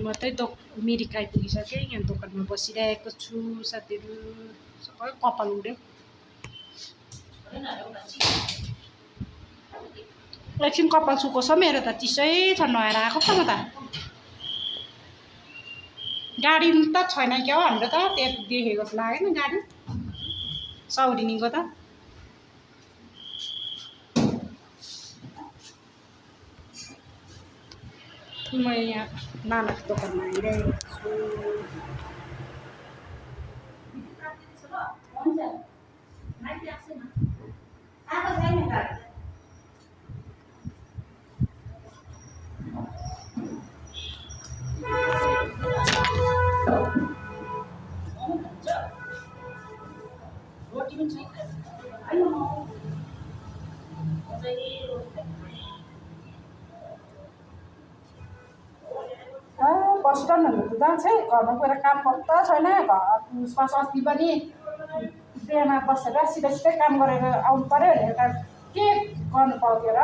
मात्रै मिरिक आइपुगिसकेँ। यहाँ दोकानमा बसिरहेको छु साथीहरू। सबै कपाल उड्यो। एकछिन कपाल सुकोस् मेरो त चिसै छ नुहाएर आएको त म त। गाडी त छैन क्या हो हाम्रो त त्यहाँ देखेको त लागेन गाडी सौरिनीको त। म यहाँ नानाको दोकानमा आइरहेको छु। बसिरहनु त जान्छ है घरमा गएर काम पत्ता छैन। उसमा अस्ति पनि बिहामा बसेर सिधै सिधै काम गरेर आउनु पऱ्यो भनेर के गर्नु पाउँथ्यो र।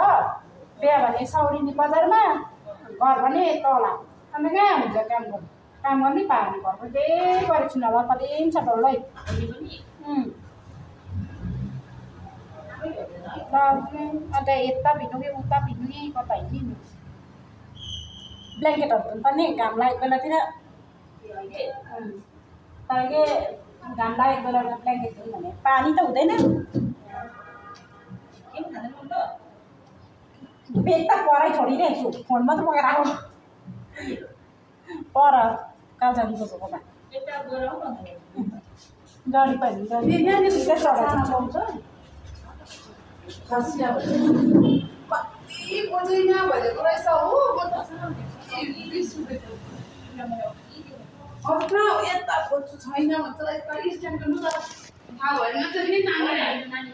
बिहा भने सौरिनी बजारमा, घर भने तल। अन्त कहाँ हुन्छ काम गर्नु, काम गर्नै पाएन। घरमा केही गरेको छुइनँ होला तलिम छ डल्लै। अन्त यता भिन्नु कि उता भिन्नु कि कता हिँड्नु। ब्ल्याङ्केटहरू धुनु पर्ने घाम लागेको बेलातिर। तर के घाम लागेको बेलामा ब्ल्याङ्केट धुनु भने पानी त हुँदैन। बेग त परै छोडिरहेको छु, फोन मात्रै बोकेर आएको पर कालजानीको झोकोमा गाडी पनि कति बजेन भनेको रहेछ हो। यता खोज्छु छैन भन्छ यता स्ट्यान्ड गर्नु त थाहा भएन त नि नानी